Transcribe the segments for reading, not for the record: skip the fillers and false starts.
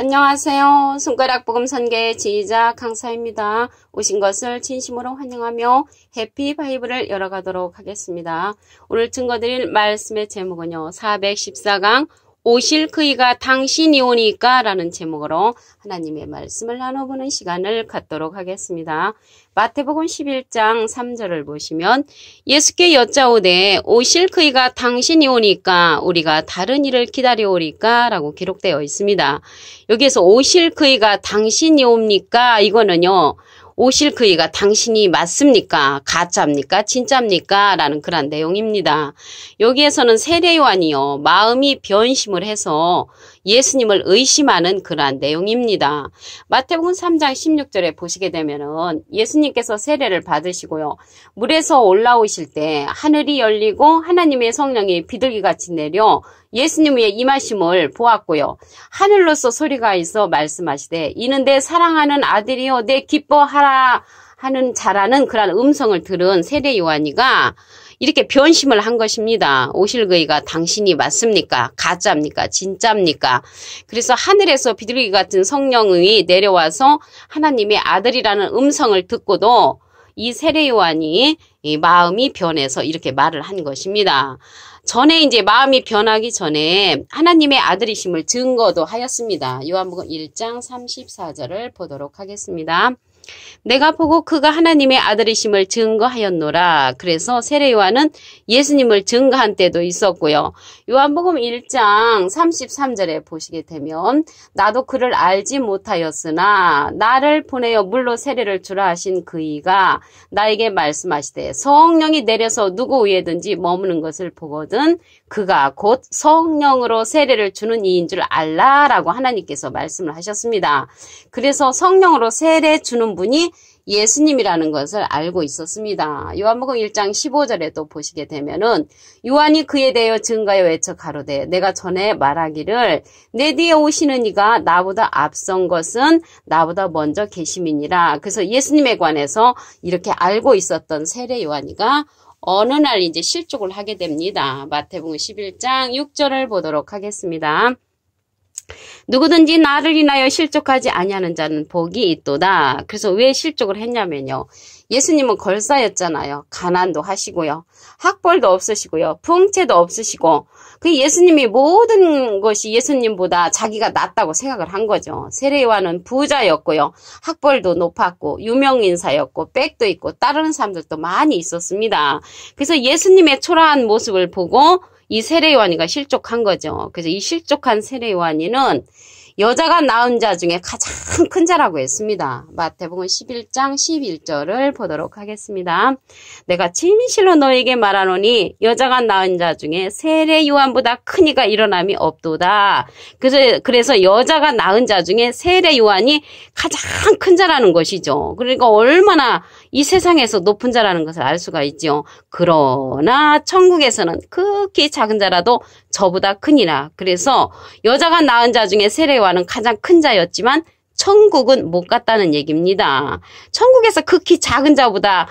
안녕하세요. 손가락 복음 선교의 지휘자 강사입니다. 오신 것을 진심으로 환영하며 해피 바이블을 열어가도록 하겠습니다. 오늘 증거드릴 말씀의 제목은요. 414강 오실 그이가 당신이 오니까 라는 제목으로 하나님의 말씀을 나눠보는 시간을 갖도록 하겠습니다. 마태복음 11장 3절을 보시면 예수께 여짜오되 오실 그이가 당신이 오니까 우리가 다른 일을 기다려오리까 라고 기록되어 있습니다. 여기에서 오실 그이가 당신이 옵니까? 이거는요. 오실 그이가 당신이 맞습니까? 가짜입니까? 진짜입니까? 라는 그런 내용입니다. 여기에서는 세례 요한이요. 마음이 변심을 해서 예수님을 의심하는 그러한 내용입니다. 마태복음 3장 16절에 보시게 되면은 예수님께서 세례를 받으시고요. 물에서 올라오실 때 하늘이 열리고 하나님의 성령이 비둘기같이 내려 예수님 위에 임하심을 보았고요. 하늘로서 소리가 있어 말씀하시되 이는 내 사랑하는 아들이요 내 기뻐하라 하는 자라는 그런 음성을 들은 세례 요한이가 이렇게 변심을 한 것입니다. 오실 그이가 당신이 맞습니까? 가짜입니까? 진짜입니까? 그래서 하늘에서 비둘기 같은 성령이 내려와서 하나님의 아들이라는 음성을 듣고도 이 세례 요한이 이 마음이 변해서 이렇게 말을 한 것입니다. 전에 이제 마음이 변하기 전에 하나님의 아들이심을 증거도 하였습니다. 요한복음 1장 34절을 보도록 하겠습니다. 내가 보고 그가 하나님의 아들이심을 증거하였노라. 그래서 세례 요한은 예수님을 증거한 때도 있었고요. 요한복음 1장 33절에 보시게 되면 나도 그를 알지 못하였으나 나를 보내어 물로 세례를 주라 하신 그이가 나에게 말씀하시되 성령이 내려서 누구 위에든지 머무는 것을 보거든 그가 곧 성령으로 세례를 주는 이인 줄 알라라고 하나님께서 말씀을 하셨습니다. 그래서 성령으로 세례 주는 분이 예수님이라는 것을 알고 있었습니다. 요한복음 1장 15절에도 보시게 되면은 요한이 그에 대하여 증가하여 외쳐 가로되 내가 전에 말하기를 내 뒤에 오시는 이가 나보다 앞선 것은 나보다 먼저 계심이니라. 그래서 예수님에 관해서 이렇게 알고 있었던 세례 요한이가 어느 날 이제 실족을 하게 됩니다. 마태복음 11장 6절을 보도록 하겠습니다. 누구든지 나를 인하여 실족하지 아니하는 자는 복이 있도다. 그래서 왜 실족을 했냐면요. 예수님은 걸사였잖아요. 가난도 하시고요. 학벌도 없으시고요. 풍채도 없으시고 그 예수님이 모든 것이 예수님보다 자기가 낫다고 생각을 한 거죠. 세례 요한은 부자였고요. 학벌도 높았고 유명인사였고 백도 있고 따르는 사람들도 많이 있었습니다. 그래서 예수님의 초라한 모습을 보고 이 세례 요한이가 실족한 거죠. 그래서 이 실족한 세례 요한이는 여자가 낳은 자 중에 가장 큰 자라고 했습니다. 마태복음 11장 11절을 보도록 하겠습니다. 내가 진실로 너에게 말하노니 여자가 낳은 자 중에 세례 요한보다 큰 이가 일어남이 없도다. 그래서 여자가 낳은 자 중에 세례 요한이 가장 큰 자라는 것이죠. 그러니까 얼마나 이 세상에서 높은 자라는 것을 알 수가 있죠. 그러나 천국에서는 극히 작은 자라도 저보다 크니라. 그래서 여자가 낳은 자 중에 세례 요한은 가장 큰 자였지만 천국은 못 갔다는 얘기입니다. 천국에서 극히 작은 자보다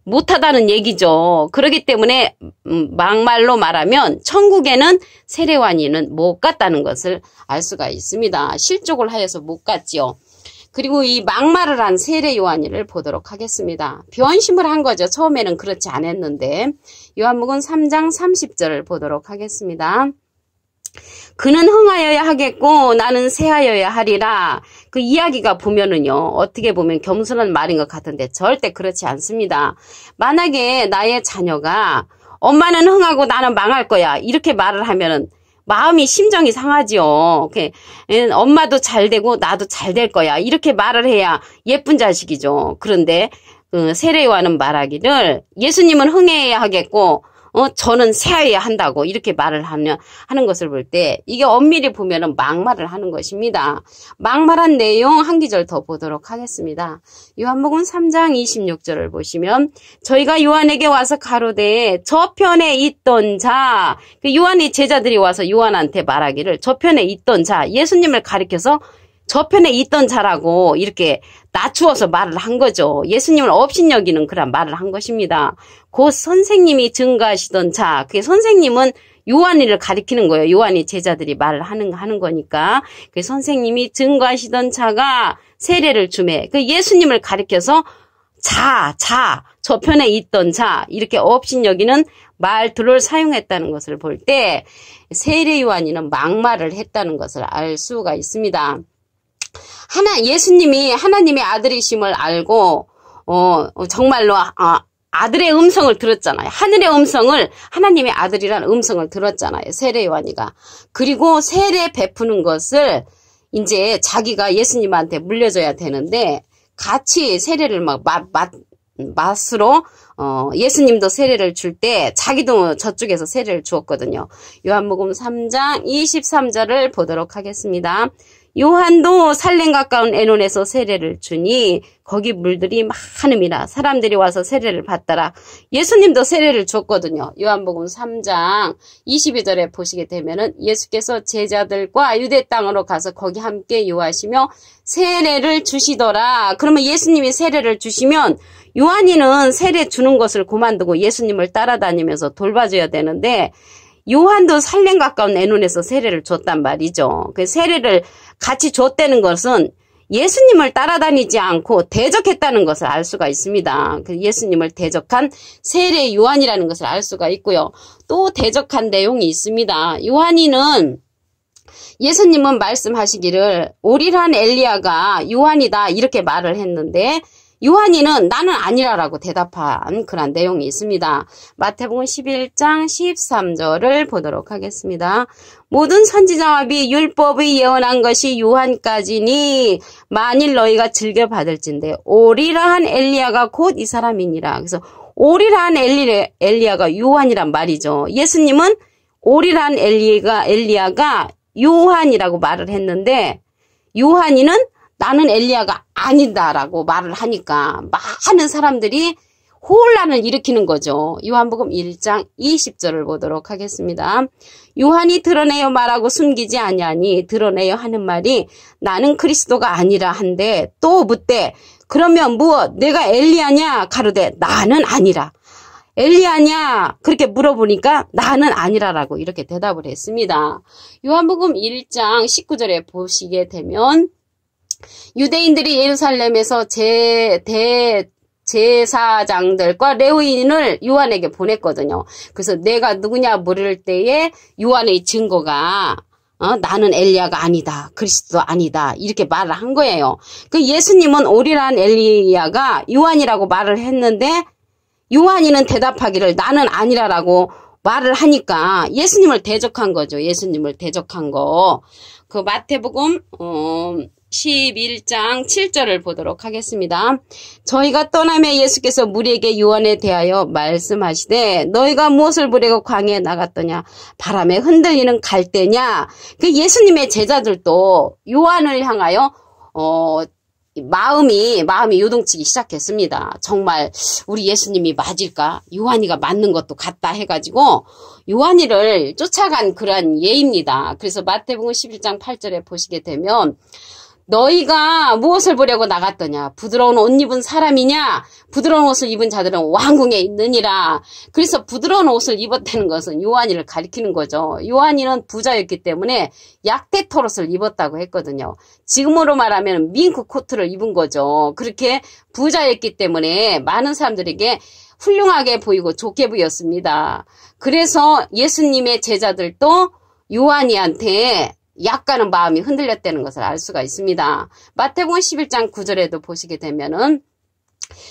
못하다는 얘기죠. 그렇기 때문에 막말로 말하면 천국에는 세례 요한이는 못 갔다는 것을 알 수가 있습니다. 실족을 하여서 못 갔지요. 그리고 이 막말을 한 세례 요한이를 보도록 하겠습니다. 변심을 한 거죠. 처음에는 그렇지 않았는데 요한복음 3장 30절을 보도록 하겠습니다. 그는 흥하여야 하겠고 나는 쇠하여야 하리라. 그 이야기가 보면은요. 어떻게 보면 겸손한 말인 것 같은데 절대 그렇지 않습니다. 만약에 나의 자녀가 엄마는 흥하고 나는 망할 거야. 이렇게 말을 하면은 마음이 심정이 상하지요. 엄마도 잘 되고 나도 잘 될 거야. 이렇게 말을 해야 예쁜 자식이죠. 그런데 세례 요한은 말하기를 예수님은 흥해야 하겠고 저는 쇠하여야 한다고 이렇게 말을 하는 것을 볼 때 이게 엄밀히 보면은 막말을 하는 것입니다. 막말한 내용 한 기절 더 보도록 하겠습니다. 요한복음 3장 26절을 보시면 저희가 요한에게 와서 가로되 저편에 있던 자, 요한의 제자들이 와서 요한한테 말하기를 저편에 있던 자, 예수님을 가리켜서 저편에 있던 자라고 이렇게 낮추어서 말을 한 거죠. 예수님을 업신여기는 그런 말을 한 것입니다. 곧 선생님이 증거하시던 자, 그 선생님은 요한이를 가리키는 거예요. 요한이 제자들이 말을 하는 거니까. 그 선생님이 증거하시던 자가 세례를 주매. 그 예수님을 가리켜서 저편에 있던 자, 이렇게 업신여기는 말들을 사용했다는 것을 볼 때 세례 요한이는 막말을 했다는 것을 알 수가 있습니다. 예수님이 하나님의 아들이심을 알고 정말로 아들의 음성을 들었잖아요. 하늘의 음성을, 하나님의 아들이라는 음성을 들었잖아요. 세례 요한이가. 그리고 세례 베푸는 것을 이제 자기가 예수님한테 물려줘야 되는데 같이 세례를 맛으로 예수님도 세례를 줄 때 자기도 저쪽에서 세례를 주었거든요. 요한복음 3장 23절을 보도록 하겠습니다. 요한도 살렘 가까운 에논에서 세례를 주니 거기 물들이 많음이라 사람들이 와서 세례를 받더라. 예수님도 세례를 줬거든요. 요한복음 3장 22절에 보시게 되면은 예수께서 제자들과 유대 땅으로 가서 거기 함께 요하시며 세례를 주시더라. 그러면 예수님이 세례를 주시면 요한이는 세례 주는 것을 그만두고 예수님을 따라다니면서 돌봐줘야 되는데 요한도 살렘 가까운 에논에서 세례를 줬단 말이죠. 그 세례를 같이 줬다는 것은 예수님을 따라다니지 않고 대적했다는 것을 알 수가 있습니다. 그 예수님을 대적한 세례 요한이라는 것을 알 수가 있고요. 또 대적한 내용이 있습니다. 요한이는 예수님은 말씀하시기를 오리란 엘리야가 요한이다 이렇게 말을 했는데 요한이는 나는 아니라라고 대답한 그런 내용이 있습니다. 마태복음 11장 13절을 보도록 하겠습니다. 모든 선지자와 율법이 예언한 것이 요한까지니 만일 너희가 즐겨 받을진대 오리라한 엘리야가 곧 이 사람이니라. 그래서 오리라한 엘리야가 요한이란 말이죠. 예수님은 오리라한 엘리야가 요한이라고 말을 했는데 요한이는 나는 엘리야가 아니다라고 말을 하니까 많은 사람들이 혼란을 일으키는 거죠. 요한복음 1장 20절을 보도록 하겠습니다. 요한이 드러내어 말하고 숨기지 아니하니 드러내어 하는 말이 나는 그리스도가 아니라 한데 또 묻되 그러면 무엇 내가 엘리야냐 가로되 나는 아니라. 엘리야냐 그렇게 물어보니까 나는 아니라라고 이렇게 대답을 했습니다. 요한복음 1장 19절에 보시게 되면 유대인들이 예루살렘에서 제사장들과 레위인을 요한에게 보냈거든요. 그래서 내가 누구냐 물을 때에 요한의 증거가 나는 엘리야가 아니다. 그리스도 아니다. 이렇게 말을 한 거예요. 그 예수님은 오리란 엘리야가 요한이라고 말을 했는데 요한이는 대답하기를 나는 아니라라고 말을 하니까 예수님을 대적한 거죠. 예수님을 대적한 거. 그 마태복음 11장 7절을 보도록 하겠습니다. 저희가 떠나며 예수께서 무리에게 요한에 대하여 말씀하시되 너희가 무엇을 보려고 광야에 나갔더냐 바람에 흔들리는 갈대냐. 그 예수님의 제자들도 요한을 향하여 마음이 요동치기 시작했습니다. 정말 우리 예수님이 맞을까? 요한이가 맞는 것도 같다 해가지고 요한이를 쫓아간 그러한 예입니다. 그래서 마태복음 11장 8절에 보시게 되면 너희가 무엇을 보려고 나갔더냐? 부드러운 옷 입은 사람이냐? 부드러운 옷을 입은 자들은 왕궁에 있느니라. 그래서 부드러운 옷을 입었다는 것은 요한이를 가리키는 거죠. 요한이는 부자였기 때문에 약대 털옷을 입었다고 했거든요. 지금으로 말하면 밍크 코트를 입은 거죠. 그렇게 부자였기 때문에 많은 사람들에게 훌륭하게 보이고 좋게 보였습니다. 그래서 예수님의 제자들도 요한이한테 약간은 마음이 흔들렸다는 것을 알 수가 있습니다. 마태복음 11장 9절에도 보시게 되면은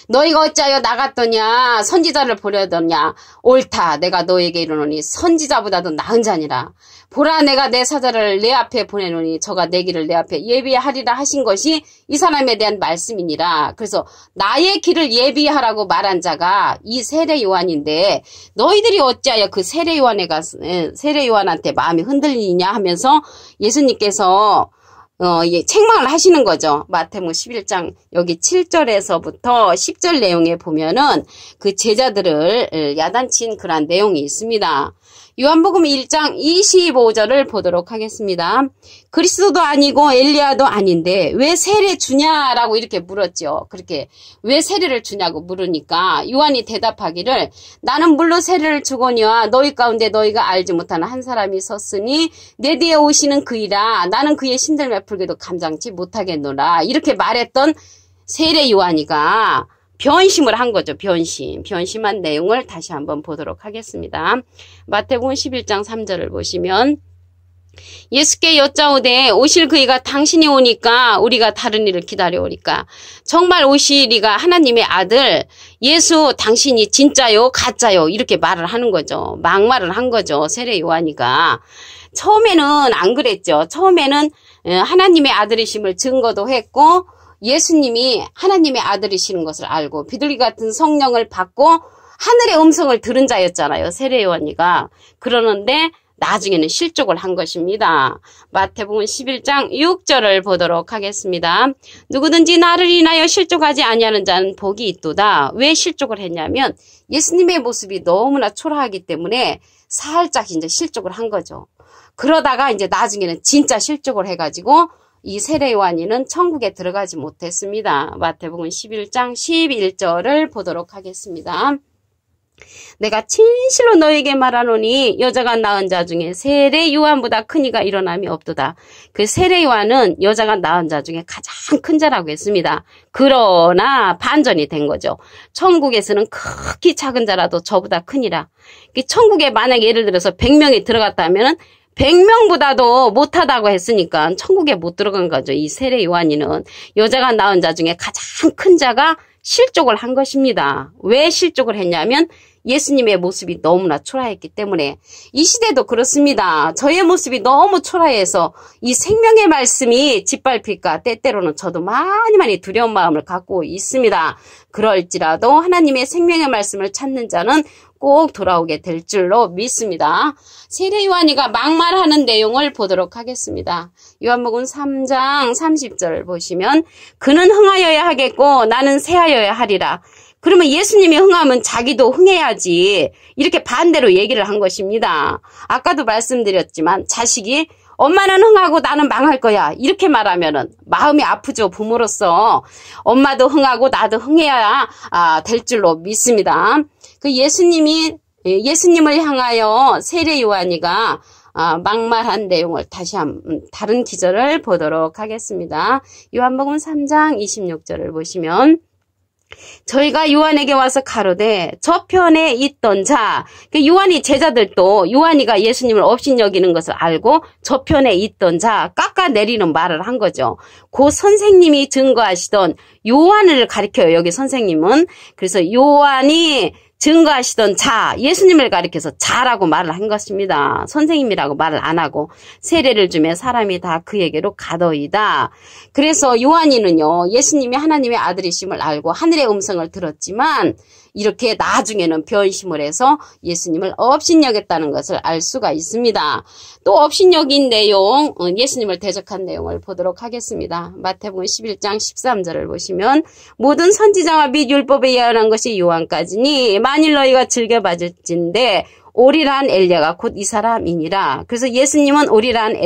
너희가 어찌하여 나갔더냐 선지자를 보려더냐 옳다 내가 너에게 이르노니 선지자보다도 나은 자니라. 보라 내가 내 사자를 내 앞에 보내노니 저가 내 길을 내 앞에 예비하리라 하신 것이 이 사람에 대한 말씀이니라. 그래서 나의 길을 예비하라고 말한 자가 이 세례 요한인데 너희들이 어찌하여 그 세례 요한한테 마음이 흔들리냐 하면서 예수님께서 책망을 하시는 거죠. 마태복음 11장 여기 7절에서부터 10절 내용에 보면은 그 제자들을 야단친 그런 내용이 있습니다. 요한복음 1장 25절을 보도록 하겠습니다. 그리스도도 아니고 엘리야도 아닌데 왜 세례 주냐라고 이렇게 물었죠. 그렇게 왜 세례를 주냐고 물으니까 요한이 대답하기를 나는 물로 세례를 주거니와 너희 가운데 너희가 알지 못하는 한 사람이 섰으니 내 뒤에 오시는 그이라 나는 그의 신들매 풀기도 감당치 못하겠노라. 이렇게 말했던 세례 요한이가 변심을 한 거죠. 변심한 내용을 다시 한번 보도록 하겠습니다. 마태복음 11장 3절을 보시면 예수께 여짜오되 오실 그이가 당신이 오니까 우리가 다른 일을 기다려오니까 정말 오시리가 하나님의 아들 예수 당신이 진짜요 가짜요 이렇게 말을 하는 거죠. 막말을 한 거죠. 세례 요한이가. 처음에는 안 그랬죠. 처음에는 하나님의 아들이심을 증거도 했고 예수님이 하나님의 아들이시는 것을 알고 비둘기 같은 성령을 받고 하늘의 음성을 들은 자였잖아요. 세례 요한이가. 그러는데 나중에는 실족을 한 것입니다. 마태복음 11장 6절을 보도록 하겠습니다. 누구든지 나를 인하여 실족하지 아니하는 자는 복이 있도다. 왜 실족을 했냐면 예수님의 모습이 너무나 초라하기 때문에 살짝 이제 실족을 한 거죠. 그러다가 이제 나중에는 진짜 실족을 해가지고 이 세례 요한이는 천국에 들어가지 못했습니다. 마태복음 11장 11절을 보도록 하겠습니다. 내가 진실로 너에게 말하노니 여자가 낳은 자 중에 세례 요한보다 큰 이가 일어남이 없도다. 그 세례 요한은 여자가 낳은 자 중에 가장 큰 자라고 했습니다. 그러나 반전이 된 거죠. 천국에서는 극히 작은 자라도 저보다 크니라. 천국에 만약 예를 들어서 100명이 들어갔다면 100명보다도 못하다고 했으니까 천국에 못 들어간 거죠. 이 세례 요한이는 여자가 낳은 자 중에 가장 큰 자가 실족을 한 것입니다. 왜 실족을 했냐면 예수님의 모습이 너무나 초라했기 때문에. 이 시대도 그렇습니다. 저의 모습이 너무 초라해서 이 생명의 말씀이 짓밟힐까 때때로는 저도 많이 두려운 마음을 갖고 있습니다. 그럴지라도 하나님의 생명의 말씀을 찾는 자는 꼭 돌아오게 될 줄로 믿습니다. 세례 요한이가 막말하는 내용을 보도록 하겠습니다. 요한복음 3장 30절을 보시면 그는 흥하여야 하겠고 나는 쇠하여야 하리라. 그러면 예수님이 흥하면 자기도 흥해야지. 이렇게 반대로 얘기를 한 것입니다. 아까도 말씀드렸지만 자식이 엄마는 흥하고 나는 망할 거야. 이렇게 말하면은 마음이 아프죠. 부모로서. 엄마도 흥하고 나도 흥해야 될 줄로 믿습니다. 그 예수님을 향하여 세례 요한이가 막말한 내용을 다시 다른 기절을 보도록 하겠습니다. 요한복음 3장 26절을 보시면 저희가 요한에게 와서 가로되 저편에 있던 자, 요한이 제자들도 요한이가 예수님을 업신여기는 것을 알고 저편에 있던 자 깎아내리는 말을 한 거죠. 그 선생님이 증거하시던 요한을 가리켜요. 여기 선생님은. 그래서 요한이 증거하시던 자, 예수님을 가리켜서 자라고 말을 한 것입니다. 선생님이라고 말을 안 하고 세례를 주며 사람이 다 그에게로 가더이다. 그래서 요한이는요, 예수님이 하나님의 아들이심을 알고 하늘의 음성을 들었지만 이렇게 나중에는 변심을 해서 예수님을 업신여겼다는 것을 알 수가 있습니다. 또 업신여긴 내용, 예수님을 대적한 내용을 보도록 하겠습니다. 마태복음 11장 13절을 보시면 모든 선지자와 및 율법에 예언한 것이 요한까지니 만일 너희가 즐겨받을진대 오리란 엘리야가 곧 이 사람이니라. 그래서 예수님은 오리란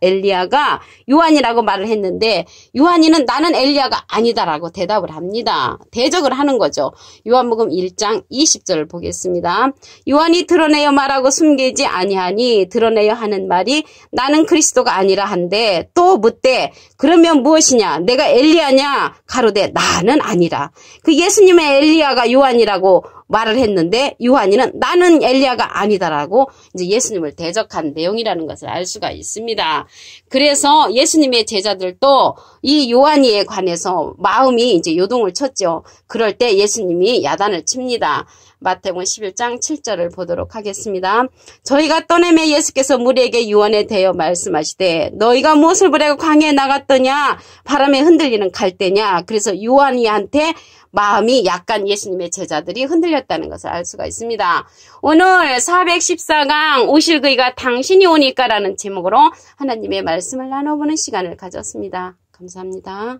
엘리야가 요한이라고 말을 했는데 요한이는 나는 엘리야가 아니다라고 대답을 합니다. 대적을 하는 거죠. 요한복음 1장 20절을 보겠습니다. 요한이 드러내어 말하고 숨기지 아니하니 드러내어 하는 말이 나는 그리스도가 아니라 한데 또 묻되 그러면 무엇이냐 내가 엘리야냐 가로되 나는 아니라. 그 예수님의 엘리야가 요한이라고 말을 했는데 요한이는 나는 엘리야가 아니다라고 이제 예수님을 대적한 내용이라는 것을 알 수가 있습니다. 그래서 예수님의 제자들도 이 요한이에 관해서 마음이 이제 요동을 쳤죠. 그럴 때 예수님이 야단을 칩니다. 마태복음 11장 7절을 보도록 하겠습니다. 저희가 떠내매 예수께서 무리에게 유언에 대어 말씀하시되 너희가 무엇을 보려고 광야에 나갔더냐 바람에 흔들리는 갈대냐. 그래서 요한이한테 마음이 약간 예수님의 제자들이 흔들렸다는 것을 알 수가 있습니다. 오늘 414강 오실 그이가 당신이 오니까 라는 제목으로 하나님의 말씀을 나눠보는 시간을 가졌습니다. 감사합니다.